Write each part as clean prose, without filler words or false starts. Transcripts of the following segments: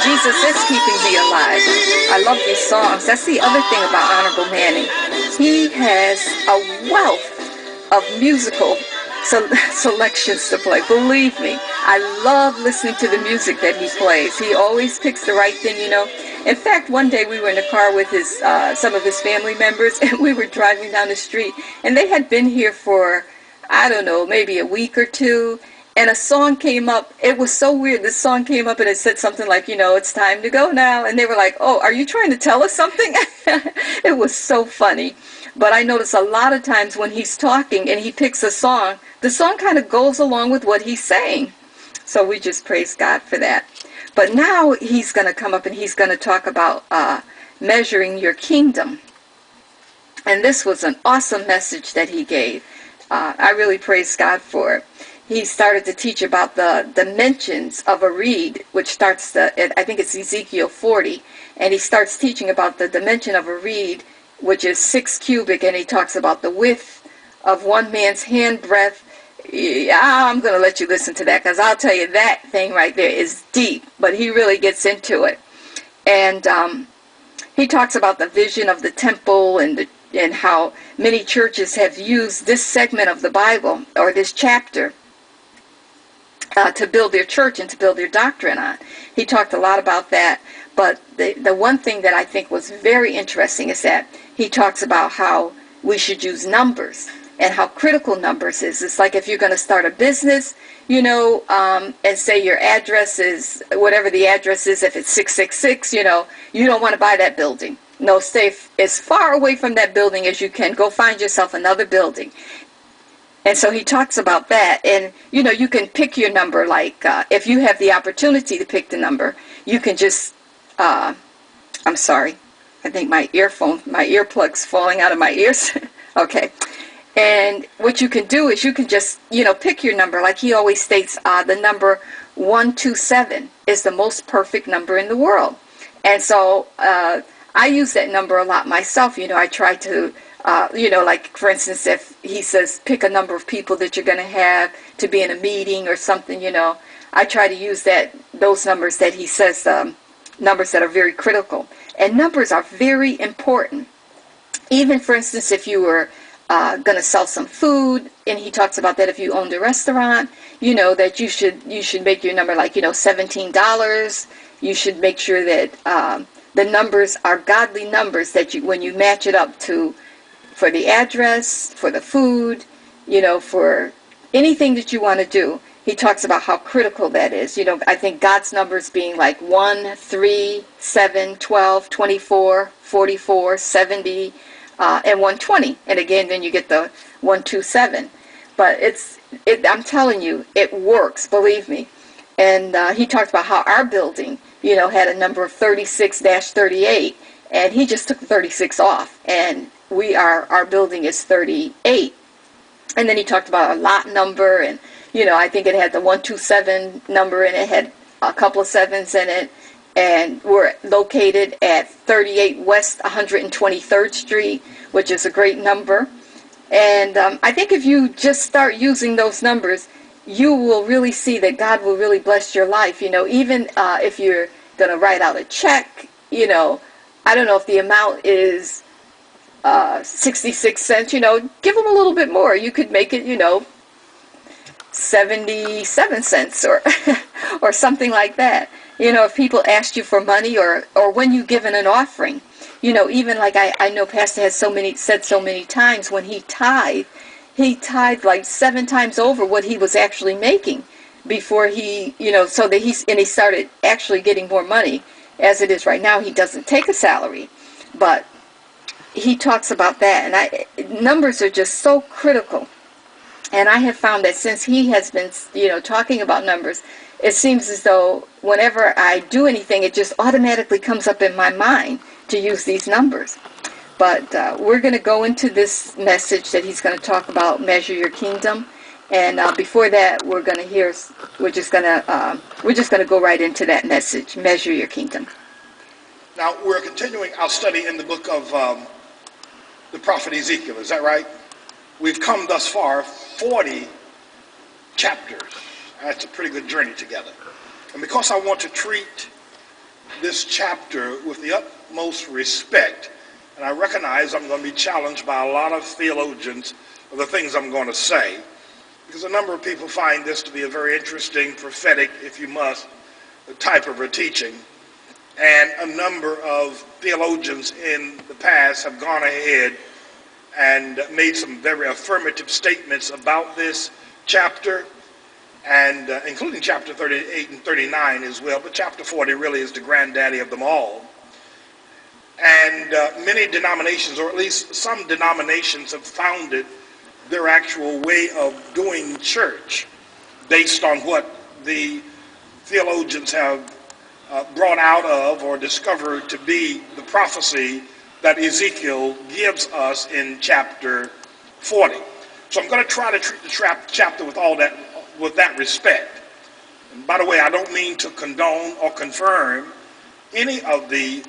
Jesus is keeping me alive. I love these songs. That's the other thing about Honorable Manning. He has a wealth of musical selections to play. Believe me, I love listening to the music that he plays. He always picks the right thing, you know. In fact, one day we were in the car with his some of his family members, and we were driving down the street, and they had been here for, I don't know, maybe a week or two, and a song came up. It was so weird. This song came up, and it said something like, you know, it's time to go now, and they were like, oh, are you trying to tell us something? It was so funny. But I notice a lot of times when he's talking and he picks a song, the song kind of goes along with what he's saying. So we just praise God for that. But now he's going to come up and he's going to talk about measuring your kingdom. And this was an awesome message that he gave. I really praise God for it. He started to teach about the dimensions of a reed, which starts, I think it's Ezekiel 40. And he starts teaching about the dimension of a reed, which is 6 cubic, and he talks about the width of one man's hand breadth. Yeah, I'm going to let you listen to that, because I'll tell you that thing right there is deep, but he really gets into it. And he talks about the vision of the temple and how many churches have used this segment of the Bible, or this chapter, to build their church and to build their doctrine on. He talked a lot about that. But the one thing that I think was very interesting is that he talks about how we should use numbers and how critical numbers is. It's like if you're going to start a business, you know, and say your address is, whatever the address is, if it's 666, you know, you don't want to buy that building. No, stay as far away from that building as you can. Go find yourself another building. And so he talks about that. And, you know, you can pick your number. Like if you have the opportunity to pick the number, you can just... I'm sorry. I think my earplug's falling out of my ears. Okay. And what you can do is you can just, you know, pick your number. Like he always states, the number 127 is the most perfect number in the world. And so I use that number a lot myself. You know, I try to, you know, like for instance, if he says pick a number of people that you're going to have to be in a meeting or something, you know, I try to use those numbers that he says, numbers that are very critical. And numbers are very important. Even, for instance, if you were going to sell some food, and he talks about that if you owned a restaurant, you know, that you should make your number like, you know, $17. You should make sure that the numbers are godly numbers that you, when you match it up to, for the address, for the food, you know, for anything that you want to do. He talks about how critical that is. You know, I think God's numbers being like 1, 3, 7, 12, 24, 44, 70, and 120. And again, then you get the 127. But I'm telling you, it works, believe me. And he talks about how our building, you know, had a number of 36-38, and he just took the 36 off. And our building is 38. And then he talked about a lot number, and you know, I think it had the 127 number, and it had a couple of sevens in it. And we're located at 38 West 123rd Street, which is a great number. And I think if you just start using those numbers, you will really see that God will really bless your life. You know, even if you're going to write out a check, you know, I don't know if the amount is 66 cents, you know, give them a little bit more. You could make it, you know, 77 cents or or something like that. You know, if people asked you for money, or when you give in an offering, you know, even like I know Pastor has said so many times, when he tithed like 7 times over what he was actually making before he, you know, so that he started actually getting more money. As it is right now, he doesn't take a salary, but he talks about that. And numbers are just so critical. And I have found that since he has been, you know, talking about numbers, it seems as though whenever I do anything, it just automatically comes up in my mind to use these numbers. But we're going to go into this message that he's going to talk about, measure your kingdom. And before that, we're just going to go right into that message, measure your kingdom. Now, we're continuing our study in the book of the prophet Ezekiel. Is that right? We've come thus far, 40 chapters. That's a pretty good journey together. And because I want to treat this chapter with the utmost respect, and I recognize I'm going to be challenged by a lot of theologians of the things I'm going to say, because a number of people find this to be a very interesting, prophetic, if you must, type of a teaching. And a number of theologians in the past have gone ahead and made some very affirmative statements about this chapter, and including chapter 38 and 39 as well, but chapter 40 really is the granddaddy of them all. And many denominations, or at least some denominations, have founded their actual way of doing church based on what the theologians have brought out of or discovered to be the prophecy that Ezekiel gives us in chapter 40. So I'm going to try to treat the chapter with that respect. And by the way, I don't mean to condone or confirm any of the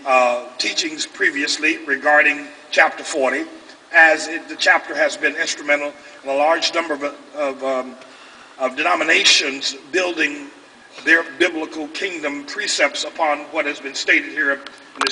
teachings previously regarding chapter 40, as the chapter has been instrumental in a large number of denominations building their biblical kingdom precepts upon what has been stated here